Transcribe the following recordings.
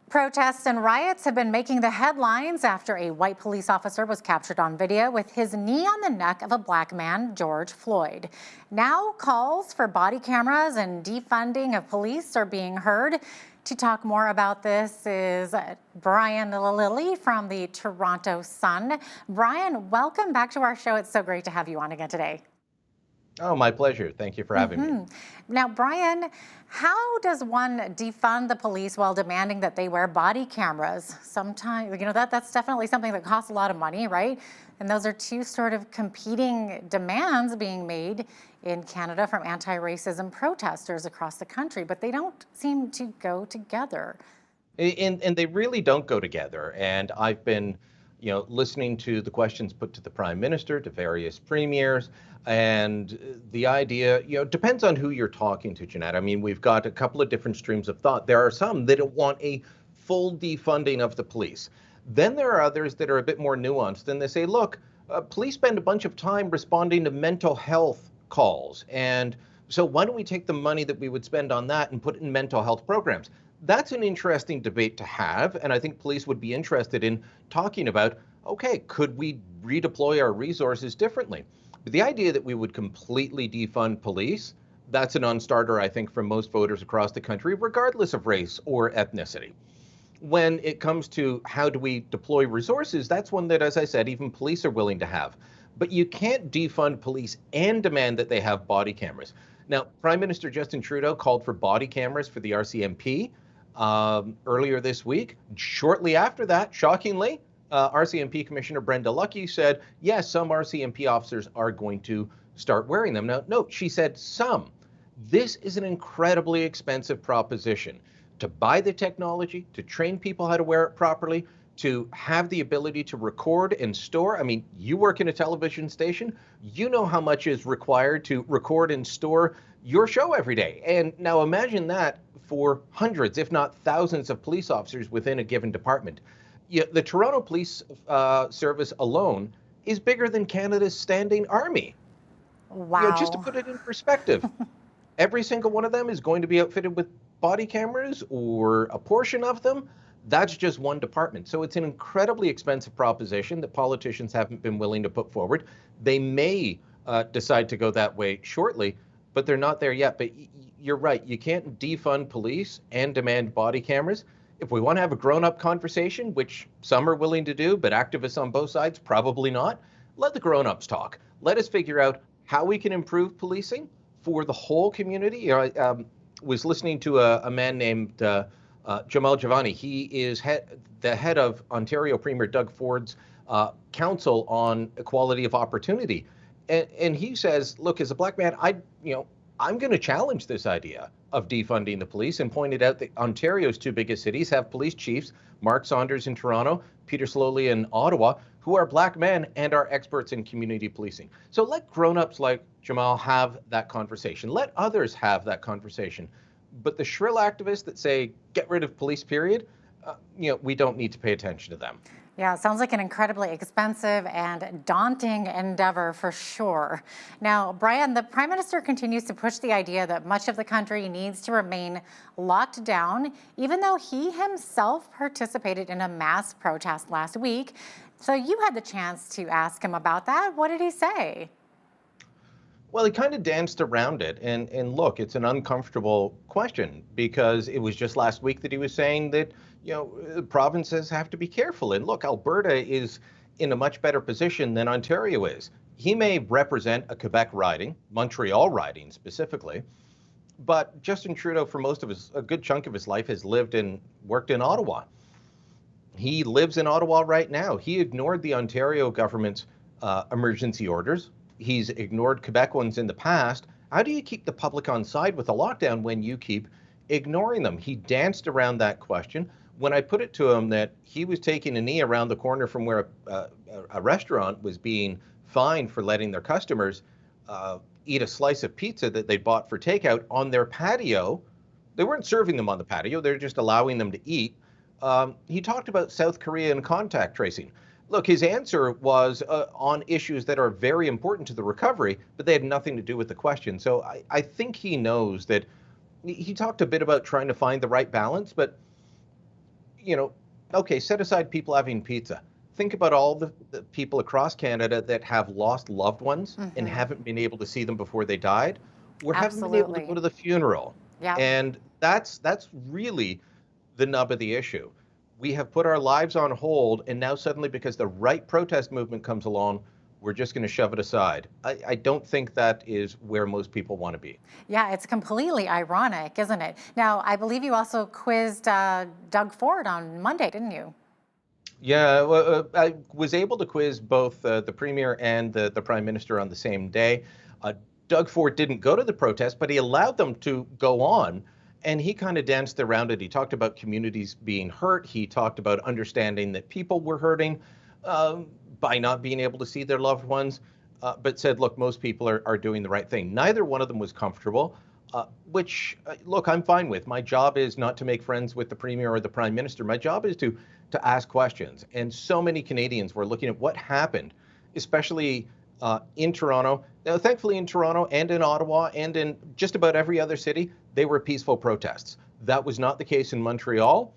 Protests and riots have been making the headlines after a white police officer was captured on video with his knee on the neck of a black man, George Floyd. Now calls for body cameras and defunding of police are being heard. To talk more about this is Brian Lilley from the Toronto Sun. Brian, welcome back to our show. It's so great to have you on again today. Oh, my pleasure. Thank you for having me. Now, Brian, how does one defund the police while demanding that they wear body cameras? Sometimes, that's definitely something that costs a lot of money, right? And those are two sort of competing demands being made in Canada from anti-racism protesters across the country, but they don't seem to go together. And they really don't go together. And I've been, listening to the questions put to the Prime Minister, to various premiers, and the idea, depends on who you're talking to, Jeanette. I mean, we've got a couple of different streams of thought. There are some that want a full defunding of the police. Then there are others that are a bit more nuanced, and they say, look, police spend a bunch of time responding to mental health calls. And so why don't we take the money that we would spend on that and put it in mental health programs? That's an interesting debate to have, and I think police would be interested in talking about, okay, could we redeploy our resources differently? But the idea that we would completely defund police, that's a non-starter, I think, for most voters across the country, regardless of race or ethnicity. When it comes to how do we deploy resources, that's one that, as I said, even police are willing to have. But you can't defund police and demand that they have body cameras. Now, Prime Minister Justin Trudeau called for body cameras for the RCMP earlier this week. Shortly after that, shockingly, RCMP Commissioner Brenda Lucki said, yes, some RCMP officers are going to start wearing them. Now, note, she said some. This is an incredibly expensive proposition. To buy the technology, to train people how to wear it properly, to have the ability to record and store. I mean, you work in a television station, you know how much is required to record and store your show every day. And now imagine that for hundreds, if not thousands of police officers within a given department. The Toronto Police Service alone is bigger than Canada's standing army. Wow. Just to put it in perspective, every single one of them is going to be outfitted with body cameras, or a portion of them. That's just one department. So it's an incredibly expensive proposition that politicians haven't been willing to put forward. They may decide to go that way shortly, but they're not there yet. But you're right. You can't defund police and demand body cameras. If we want to have a grown-up conversation, which some are willing to do, but activists on both sides probably not, let the grown-ups talk. Let us figure out how we can improve policing for the whole community. I was listening to a man named Jamal Giovanni. He is the head of Ontario Premier Doug Ford's Council on Equality of Opportunity. And he says, look, as a black man, I'm going to challenge this idea of defunding the police, and pointed out that Ontario's two biggest cities have police chiefs, Mark Saunders in Toronto, Peter Slowly in Ottawa, who are black men and are experts in community policing. So let grown-ups like Jamal have that conversation. Let others have that conversation. But the shrill activists that say, get rid of police, period, we don't need to pay attention to them. Yeah, it sounds like an incredibly expensive and daunting endeavor for sure. Now, Brian, the Prime Minister continues to push the idea that much of the country needs to remain locked down, even though he himself participated in a mass protest last week. So you had the chance to ask him about that. What did he say? Well, he kind of danced around it. And look, it's an uncomfortable question, because it was just last week that he was saying that, provinces have to be careful. And look, Alberta is in a much better position than Ontario is. He may represent a Quebec riding, Montreal riding specifically, but Justin Trudeau, for a good chunk of his life, has lived and worked in Ottawa. He lives in Ottawa right now. He ignored the Ontario government's emergency orders. He's ignored Quebec ones in the past. How do you keep the public on side with a lockdown when you keep ignoring them? He danced around that question. When I put it to him that he was taking a knee around the corner from where a restaurant was being fined for letting their customers eat a slice of pizza that they bought for takeout on their patio. They weren't serving them on the patio. They're just allowing them to eat. He talked about South Korea and contact tracing. Look, his answer was on issues that are very important to the recovery, but they had nothing to do with the question. So I think he knows that. He talked a bit about trying to find the right balance, but okay, set aside people having pizza. Think about all the people across Canada that have lost loved ones and haven't been able to see them before they died, or haven't been able to go Absolutely. to the funeral. Yep. And that's really the nub of the issue. We have put our lives on hold, and now suddenly, because the right protest movement comes along, we're just going to shove it aside. I don't think that is where most people want to be. Yeah, it's completely ironic, isn't it? Now, I believe you also quizzed Doug Ford on Monday, didn't you? Yeah, well, I was able to quiz both the premier and the prime minister on the same day. Uh, Doug Ford didn't go to the protest, but he allowed them to go on, and he kind of danced around it. He talked about communities being hurt. He talked about understanding that people were hurting by not being able to see their loved ones, but said, look, most people are doing the right thing. Neither one of them was comfortable. Look, I'm fine with. My job is not to make friends with the premier or the prime minister. My job is to ask questions. And so many Canadians were looking at what happened, especially in Toronto. Now, thankfully, in Toronto and in Ottawa and in just about every other city, they were peaceful protests. That was not the case in Montreal.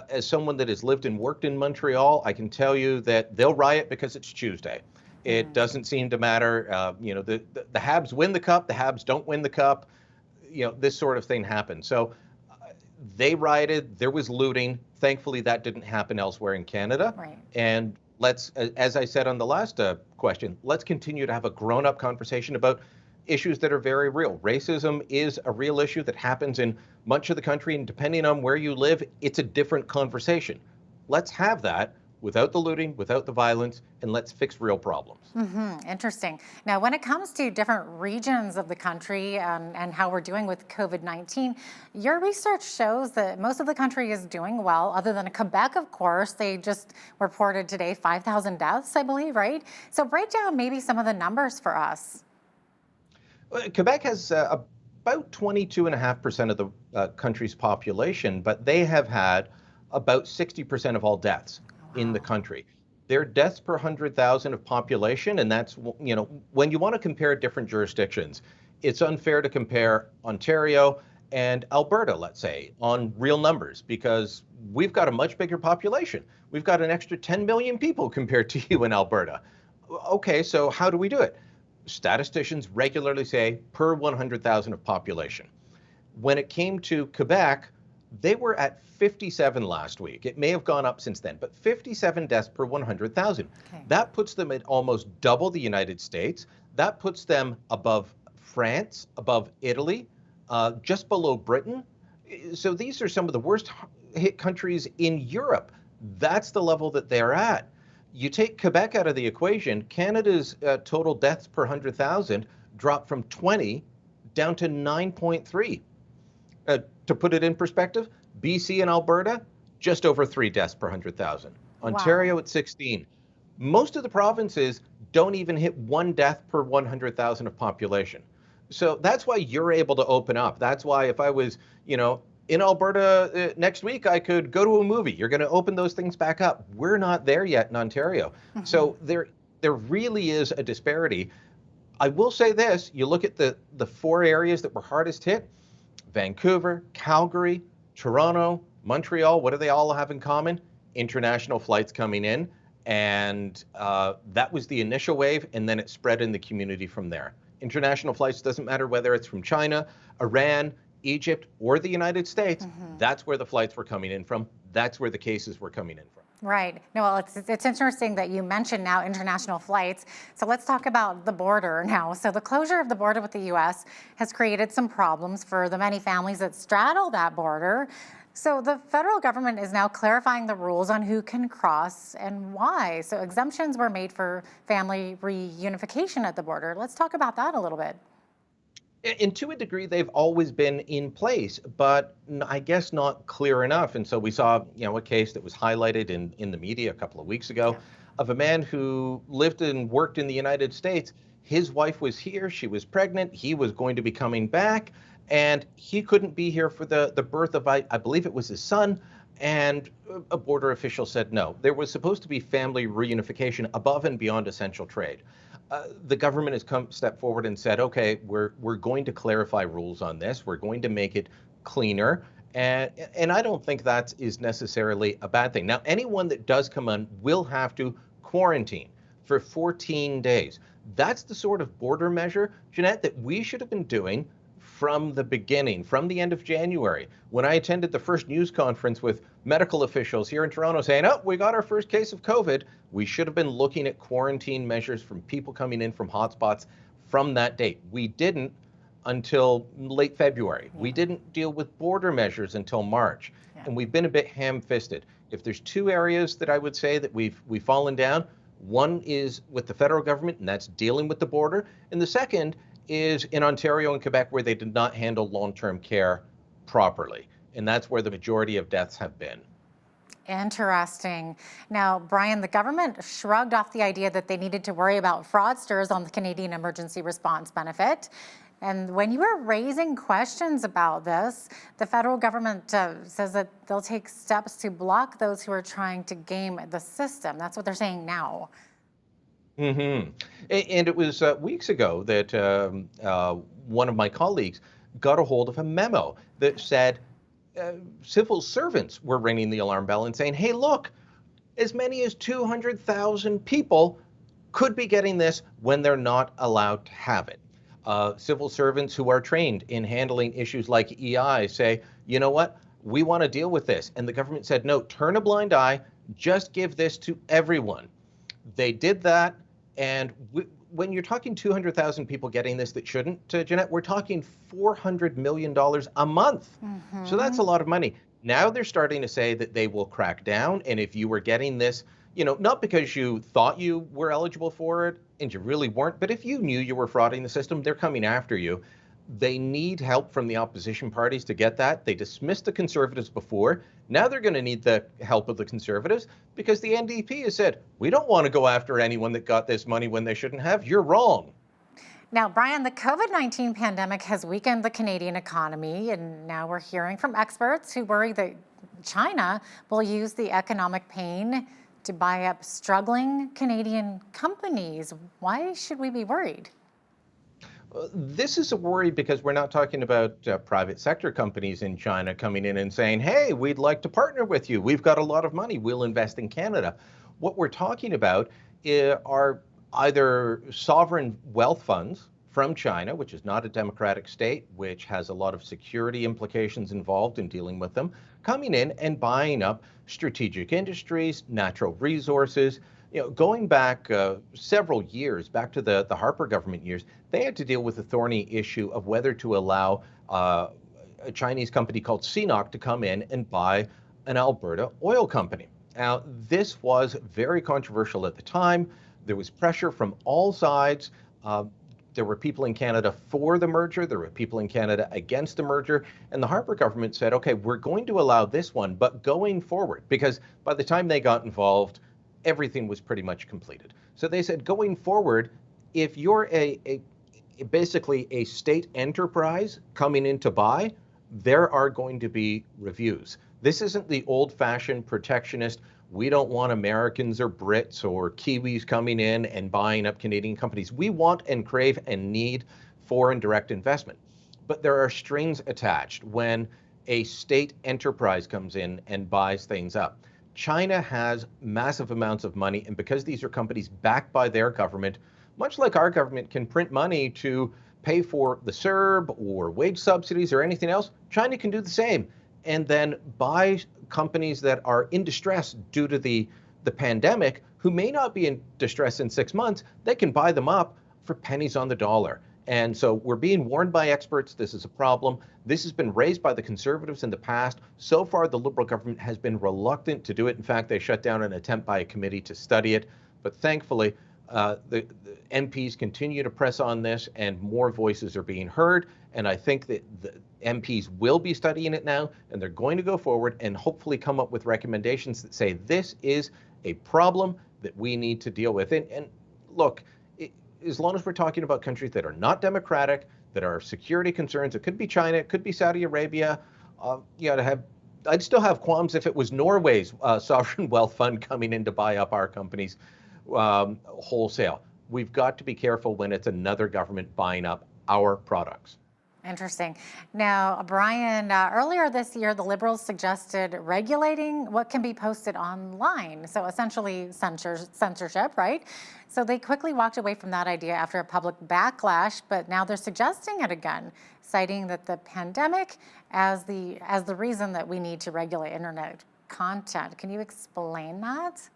As someone that has lived and worked in Montreal, I can tell you that they'll riot because it's Tuesday. It doesn't seem to matter. The Habs win the cup, the Habs don't win the cup. This sort of thing happened. So they rioted, there was looting. Thankfully, that didn't happen elsewhere in Canada. Right. And let's, as I said on the last question, let's continue to have a grown-up conversation about issues that are very real. Racism is a real issue that happens in much of the country, and depending on where you live, it's a different conversation. Let's have that without the looting, without the violence, and let's fix real problems. Interesting. Now, when it comes to different regions of the country and how we're doing with COVID-19, your research shows that most of the country is doing well, other than Quebec, of course. They just reported today 5,000 deaths, I believe, right? So break down maybe some of the numbers for us. Quebec has about 22.5% of the country's population, but they have had about 60% of all deaths in the country. Their deaths per 100,000 of population, and that's, when you want to compare different jurisdictions, it's unfair to compare Ontario and Alberta, let's say, on real numbers, because we've got a much bigger population. We've got an extra 10 million people compared to you in Alberta. Okay, so how do we do it? Statisticians regularly say per 100,000 of population. When it came to Quebec, they were at 57 last week. It may have gone up since then, but 57 deaths per 100,000. Okay. That puts them at almost double the United States. That puts them above France, above Italy, just below Britain. So these are some of the worst hit countries in Europe. That's the level that they're at. You take Quebec out of the equation, Canada's total deaths per 100,000 dropped from 20 down to 9.3. To put it in perspective, BC and Alberta, just over 3 deaths per 100,000. Ontario at 16. Most of the provinces don't even hit 1 death per 100,000 of population. So that's why you're able to open up. That's why if I was, in Alberta next week, I could go to a movie. You're going to open those things back up. We're not there yet in Ontario. So there really is a disparity. I will say this, you look at the 4 areas that were hardest hit, Vancouver, Calgary, Toronto, Montreal, what do they all have in common? International flights coming in. And that was the initial wave, and then it spread in the community from there. International flights, doesn't matter whether it's from China, Iran, Egypt, or the United States. That's where the flights were coming in from. That's where the cases were coming in from. Right. No, well, it's interesting that you mentioned now international flights. So let's talk about the border now. So the closure of the border with the U.S. has created some problems for the many families that straddle that border. So the federal government is now clarifying the rules on who can cross and why. So exemptions were made for family reunification at the border. Let's talk about that a little bit. And to a degree, they've always been in place, but I guess not clear enough. And so we saw, a case that was highlighted in the media a couple of weeks ago of a man who lived and worked in the United States. His wife was here, she was pregnant, he was going to be coming back, and he couldn't be here for the birth of, I believe it was his son, and a border official said no. There was supposed to be family reunification above and beyond essential trade. The government has stepped forward and said, okay, we're going to clarify rules on this. We're going to make it cleaner. And I don't think that is necessarily a bad thing. Now, anyone that does come on will have to quarantine for 14 days. That's the sort of border measure, Jeanette, that we should have been doing from the beginning, from the end of January, when I attended the first news conference with medical officials here in Toronto saying, oh, we got our first case of COVID. We should have been looking at quarantine measures from people coming in from hotspots from that date. We didn't until late February. We didn't deal with border measures until March. And we've been a bit ham-fisted. If there's two areas that I would say that we've fallen down, one is with the federal government, and that's dealing with the border. And the second is in Ontario and Quebec, where they did not handle long-term care properly. And that's where the majority of deaths have been. Interesting. Now, Brian, the government shrugged off the idea that they needed to worry about fraudsters on the Canadian Emergency Response Benefit. And when you were raising questions about this, the federal government says that they'll take steps to block those who are trying to game the system. That's what they're saying now. Mm-hmm. And it was weeks ago that one of my colleagues got a hold of a memo that said civil servants were ringing the alarm bell and saying, hey, look, as many as 200,000 people could be getting this when they're not allowed to have it. Civil servants who are trained in handling issues like EI say, you know what, we want to deal with this. And the government said, no, turn a blind eye, just give this to everyone. They did that. And when you're talking 200,000 people getting this that shouldn't, Jeanette, we're talking $400 million a month. Mm-hmm. So that's a lot of money. Now they're starting to say that they will crack down. And if you were getting this, you know, not because you thought you were eligible for it and you really weren't, but if you knew you were frauding the system, they're coming after you. They need help from the opposition parties to get that. They dismissed the Conservatives before. Now they're going to need the help of the Conservatives because the NDP has said, we don't want to go after anyone that got this money when they shouldn't have. You're wrong. Now, Brian, the COVID-19 pandemic has weakened the Canadian economy, and now we're hearing from experts who worry that China will use the economic pain to buy up struggling Canadian companies. Why should we be worried? This is a worry because we're not talking about private sector companies in China coming in and saying, hey, we'd like to partner with you. We've got a lot of money. We'll invest in Canada. What we're talking about are either sovereign wealth funds from China, which is not a democratic state, which has a lot of security implications involved in dealing with them, coming in and buying up strategic industries, natural resources. You know, going back several years, back to the Harper government years, they had to deal with the thorny issue of whether to allow a Chinese company called CNOOC to come in and buy an Alberta oil company. Now, this was very controversial at the time. There was pressure from all sides. There were people in Canada for the merger. There were people in Canada against the merger. And the Harper government said, okay, we're going to allow this one, but going forward, because by the time they got involved, everything was pretty much completed. So they said, going forward, if you're basically a state enterprise coming in to buy, there are going to be reviews. This isn't the old-fashioned protectionist, we don't want Americans or Brits or Kiwis coming in and buying up Canadian companies. We want and crave and need foreign direct investment. But there are strings attached when a state enterprise comes in and buys things up. China has massive amounts of money, and because these are companies backed by their government, much like our government can print money to pay for the CERB or wage subsidies or anything else, China can do the same and then buy companies that are in distress due to the pandemic, who may not be in distress in 6 months. They can buy them up for pennies on the dollar. And so we're being warned by experts this is a problem. This has been raised by the Conservatives in the past. So far, the Liberal government has been reluctant to do it. In fact, they shut down an attempt by a committee to study it. But thankfully, the MPs continue to press on this and more voices are being heard. And I think that the MPs will be studying it now, and they're going to go forward and hopefully come up with recommendations that say this is a problem that we need to deal with. And look, as long as we're talking about countries that are not democratic, that are security concerns, it could be China, it could be Saudi Arabia, I'd still have qualms if it was Norway's sovereign wealth fund coming in to buy up our companies wholesale. We've got to be careful when it's another government buying up our products. Interesting. Now, Brian, earlier this year, the Liberals suggested regulating what can be posted online. So essentially censorship, right? So they quickly walked away from that idea after a public backlash, but now they're suggesting it again, citing that the pandemic as the reason that we need to regulate internet content. Can you explain that?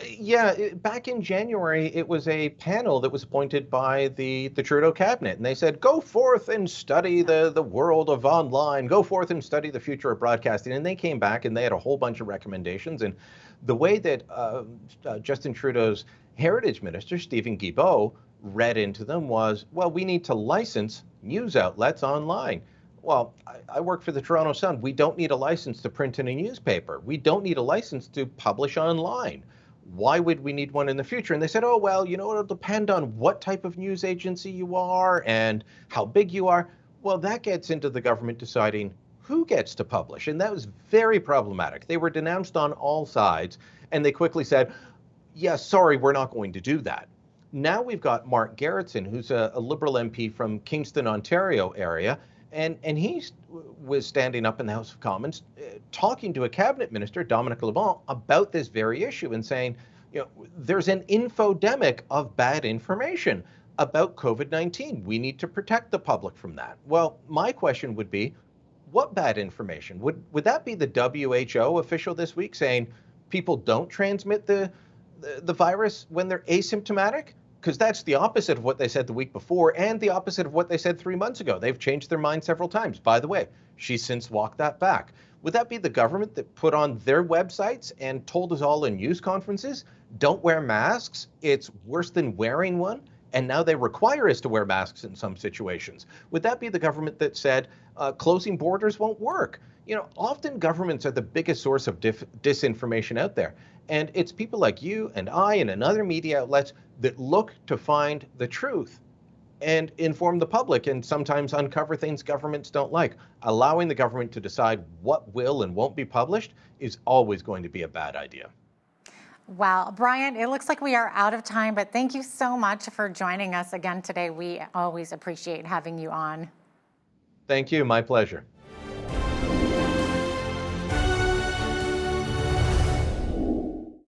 Yeah, back in January, it was a panel that was appointed by the Trudeau cabinet, and they said, "Go forth and study the world of online. Go forth and study the future of broadcasting." And they came back and they had a whole bunch of recommendations. And the way that Justin Trudeau's heritage minister, Stephen Guilbeault, read into them was, "Well, we need to license news outlets online." Well, I work for the Toronto Sun. We don't need a license to print in a newspaper. We don't need a license to publish online. Why would we need one in the future? And they said, "Oh, well, it'll depend on what type of news agency you are and how big you are." Well, that gets into the government deciding who gets to publish. And that was very problematic. They were denounced on all sides. And they quickly said, "Yeah, sorry, we're not going to do that." Now we've got Mark Garrettson, who's a Liberal MP from Kingston, Ontario area. And he was standing up in the House of Commons talking to a cabinet minister, Dominic LeBlanc, about this very issue and saying, there's an infodemic of bad information about COVID-19. We need to protect the public from that. Well, my question would be, what bad information? Would that be the WHO official this week saying people don't transmit the virus when they're asymptomatic? Because that's the opposite of what they said the week before and the opposite of what they said 3 months ago. They've changed their mind several times. By the way, she's since walked that back. Would that be the government that put on their websites and told us all in news conferences, don't wear masks? It's worse than wearing one. And now they require us to wear masks in some situations. Would that be the government that said closing borders won't work? Often governments are the biggest source of disinformation out there. And it's people like you and I and other media outlets that look to find the truth and inform the public and sometimes uncover things governments don't like. Allowing the government to decide what will and won't be published is always going to be a bad idea. Wow, Brian, it looks like we are out of time, but thank you so much for joining us again today. We always appreciate having you on. Thank you. My pleasure.